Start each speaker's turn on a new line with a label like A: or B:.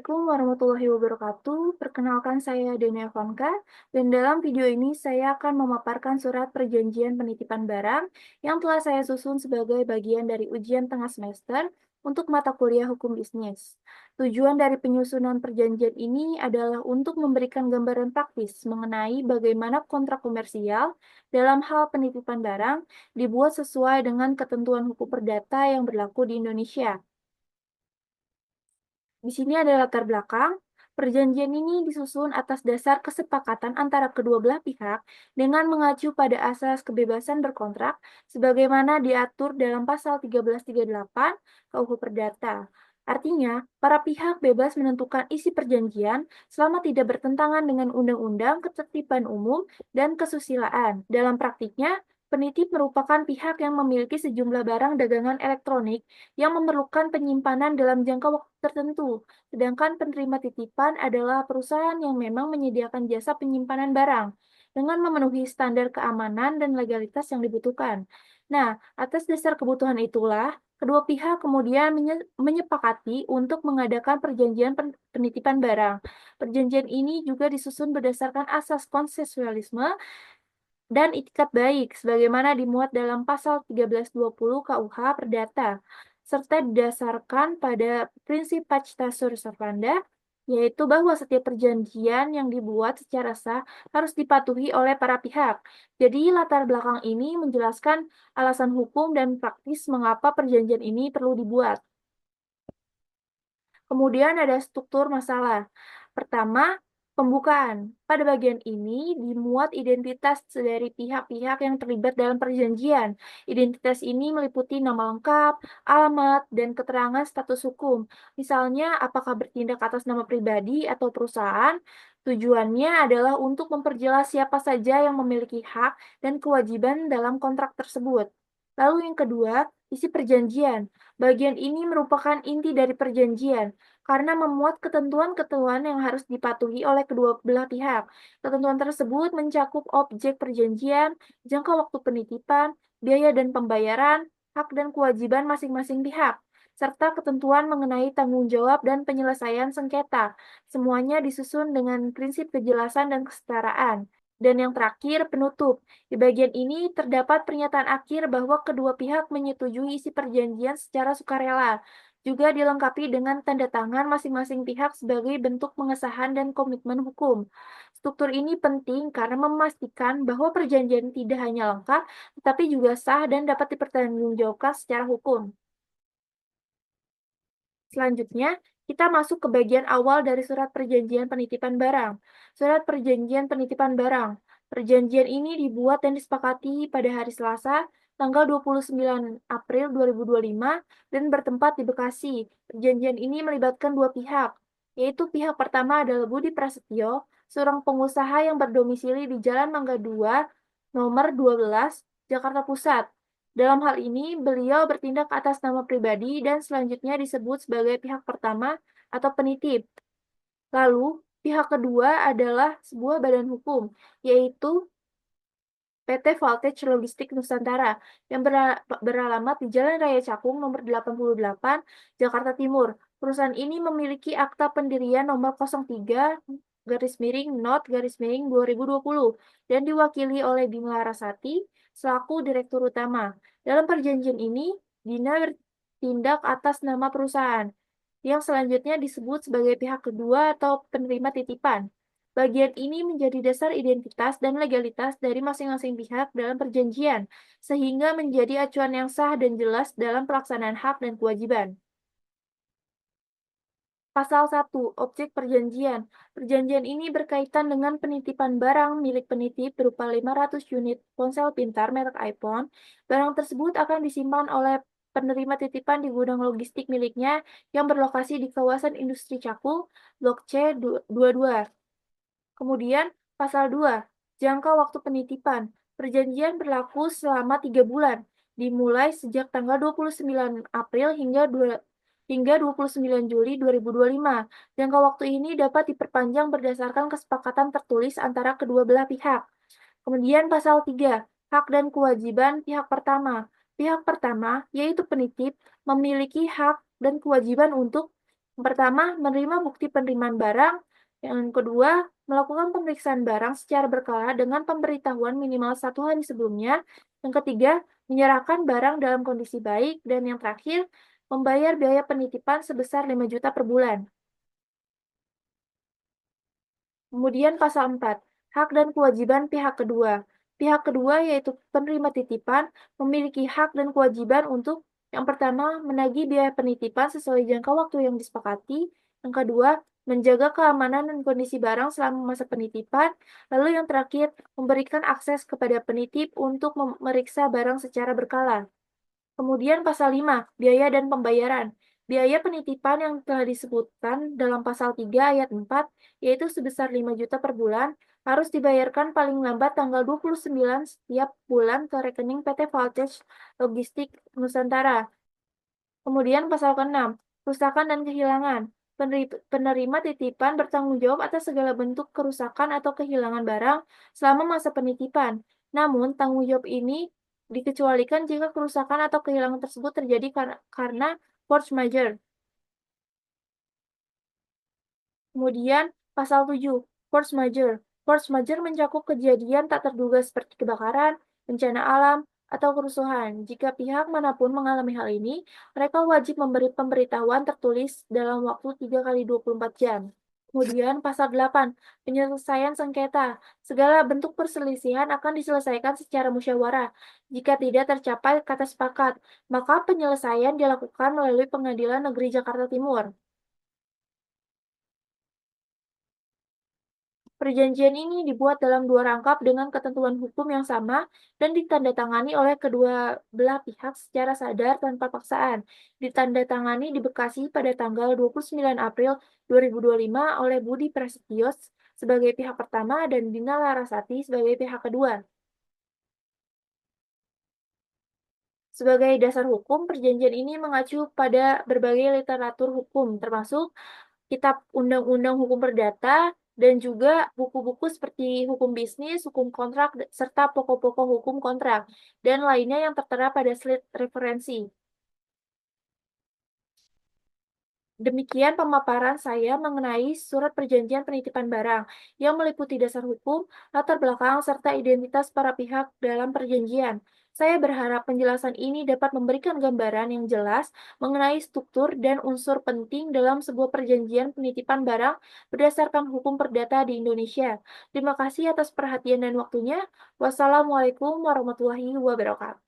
A: Assalamualaikum warahmatullahi wabarakatuh. Perkenalkan saya Denia Vanka, dan dalam video ini saya akan memaparkan surat perjanjian penitipan barang yang telah saya susun sebagai bagian dari ujian tengah semester untuk mata kuliah hukum bisnis. Tujuan dari penyusunan perjanjian ini adalah untuk memberikan gambaran praktis mengenai bagaimana kontrak komersial dalam hal penitipan barang dibuat sesuai dengan ketentuan hukum perdata yang berlaku di Indonesia. Di sini ada latar belakang. Perjanjian ini disusun atas dasar kesepakatan antara kedua belah pihak dengan mengacu pada asas kebebasan berkontrak sebagaimana diatur dalam pasal 1338 KUH Perdata. Artinya, para pihak bebas menentukan isi perjanjian selama tidak bertentangan dengan undang-undang, ketertiban umum, dan kesusilaan. Dalam praktiknya, penitip merupakan pihak yang memiliki sejumlah barang dagangan elektronik yang memerlukan penyimpanan dalam jangka waktu tertentu. Sedangkan penerima titipan adalah perusahaan yang memang menyediakan jasa penyimpanan barang dengan memenuhi standar keamanan dan legalitas yang dibutuhkan. Nah, atas dasar kebutuhan itulah, kedua pihak kemudian menyepakati untuk mengadakan perjanjian penitipan barang. Perjanjian ini juga disusun berdasarkan asas konsensualisme dan itikat baik sebagaimana dimuat dalam pasal 1320 KUH Perdata, serta didasarkan pada prinsip pacta sunt servanda, yaitu bahwa setiap perjanjian yang dibuat secara sah harus dipatuhi oleh para pihak. Jadi latar belakang ini menjelaskan alasan hukum dan praktis mengapa perjanjian ini perlu dibuat. Kemudian ada struktur masalah. Pertama, pembukaan. Pada bagian ini dimuat identitas dari pihak-pihak yang terlibat dalam perjanjian. Identitas ini meliputi nama lengkap, alamat, dan keterangan status hukum. Misalnya, apakah bertindak atas nama pribadi atau perusahaan. Tujuannya adalah untuk memperjelas siapa saja yang memiliki hak dan kewajiban dalam kontrak tersebut. Lalu yang kedua, isi perjanjian. Bagian ini merupakan inti dari perjanjian karena memuat ketentuan-ketentuan yang harus dipatuhi oleh kedua belah pihak. Ketentuan tersebut mencakup objek perjanjian, jangka waktu penitipan, biaya dan pembayaran, hak dan kewajiban masing-masing pihak, serta ketentuan mengenai tanggung jawab dan penyelesaian sengketa. Semuanya disusun dengan prinsip kejelasan dan kesetaraan. Dan yang terakhir, penutup. Di bagian ini terdapat pernyataan akhir bahwa kedua pihak menyetujui isi perjanjian secara sukarela, juga dilengkapi dengan tanda tangan masing-masing pihak sebagai bentuk pengesahan dan komitmen hukum. Struktur ini penting karena memastikan bahwa perjanjian tidak hanya lengkap, tetapi juga sah dan dapat dipertanggungjawabkan secara hukum. Selanjutnya, kita masuk ke bagian awal dari surat perjanjian penitipan barang. Surat perjanjian penitipan barang. Perjanjian ini dibuat dan disepakati pada hari Selasa, tanggal 29 April 2025 dan bertempat di Bekasi. Perjanjian ini melibatkan dua pihak, yaitu pihak pertama adalah Budi Prasetyo, seorang pengusaha yang berdomisili di Jalan Mangga 2, nomor 12, Jakarta Pusat. Dalam hal ini, beliau bertindak atas nama pribadi dan selanjutnya disebut sebagai pihak pertama atau penitip. Lalu, pihak kedua adalah sebuah badan hukum, yaitu PT Voltage Logistik Nusantara, yang beralamat di Jalan Raya Cakung nomor 88, Jakarta Timur. Perusahaan ini memiliki akta pendirian nomor 03 garis miring not garis miring 2020 dan diwakili oleh Bima Larasati selaku Direktur Utama. Dalam perjanjian ini, Dina bertindak atas nama perusahaan, yang selanjutnya disebut sebagai pihak kedua atau penerima titipan. Bagian ini menjadi dasar identitas dan legalitas dari masing-masing pihak dalam perjanjian, sehingga menjadi acuan yang sah dan jelas dalam pelaksanaan hak dan kewajiban. Pasal 1. Objek perjanjian. Perjanjian ini berkaitan dengan penitipan barang milik penitip berupa 500 unit ponsel pintar merek iPhone. Barang tersebut akan disimpan oleh penerima titipan di gudang logistik miliknya yang berlokasi di kawasan industri Cakung, Blok C 22. Kemudian, pasal 2. Jangka waktu penitipan. Perjanjian berlaku selama 3 bulan, dimulai sejak tanggal 29 April hingga 29 Juli 2025. Jangka waktu ini dapat diperpanjang berdasarkan kesepakatan tertulis antara kedua belah pihak. Kemudian pasal 3, hak dan kewajiban pihak pertama. Pihak pertama, yaitu penitip, memiliki hak dan kewajiban untuk Yang pertama, menerima bukti penerimaan barang. Yang kedua, melakukan pemeriksaan barang secara berkala dengan pemberitahuan minimal 1 hari sebelumnya. Yang ketiga, menyerahkan barang dalam kondisi baik. Dan yang terakhir, membayar biaya penitipan sebesar 5 juta per bulan. Kemudian pasal 4, hak dan kewajiban pihak kedua. Pihak kedua yaitu penerima titipan memiliki hak dan kewajiban untuk yang pertama, menagih biaya penitipan sesuai jangka waktu yang disepakati. Yang kedua, menjaga keamanan dan kondisi barang selama masa penitipan. Lalu yang terakhir, memberikan akses kepada penitip untuk memeriksa barang secara berkala. Kemudian pasal 5, biaya dan pembayaran. Biaya penitipan yang telah disebutkan dalam pasal 3 ayat 4, yaitu sebesar 5 juta per bulan, harus dibayarkan paling lambat tanggal 29 setiap bulan ke rekening PT Voltage Logistik Nusantara. Kemudian pasal ke-6, kerusakan dan kehilangan. Penerima titipan bertanggung jawab atas segala bentuk kerusakan atau kehilangan barang selama masa penitipan. Namun, tanggung jawab ini dikecualikan jika kerusakan atau kehilangan tersebut terjadi karena force majeure. Kemudian, pasal 7, force majeure. Force majeure mencakup kejadian tak terduga seperti kebakaran, bencana alam, atau kerusuhan. Jika pihak manapun mengalami hal ini, mereka wajib memberi pemberitahuan tertulis dalam waktu 3 kali 24 jam. Kemudian pasal 8, penyelesaian sengketa. Segala bentuk perselisihan akan diselesaikan secara musyawarah. Jika tidak tercapai kata sepakat, maka penyelesaian dilakukan melalui Pengadilan Negeri Jakarta Timur. Perjanjian ini dibuat dalam 2 rangkap dengan ketentuan hukum yang sama dan ditandatangani oleh kedua belah pihak secara sadar tanpa paksaan. Ditandatangani di Bekasi pada tanggal 29 April 2025 oleh Budi Prasetyo sebagai pihak pertama dan Dina Larasati sebagai pihak kedua. Sebagai dasar hukum, perjanjian ini mengacu pada berbagai literatur hukum, termasuk kitab undang-undang hukum perdata, dan juga buku-buku seperti hukum bisnis, hukum kontrak, serta pokok-pokok hukum kontrak, dan lainnya yang tertera pada slide referensi. Demikian pemaparan saya mengenai surat perjanjian penitipan barang yang meliputi dasar hukum, latar belakang, serta identitas para pihak dalam perjanjian. Saya berharap penjelasan ini dapat memberikan gambaran yang jelas mengenai struktur dan unsur penting dalam sebuah perjanjian penitipan barang berdasarkan hukum perdata di Indonesia. Terima kasih atas perhatian dan waktunya. Wassalamualaikum warahmatullahi wabarakatuh.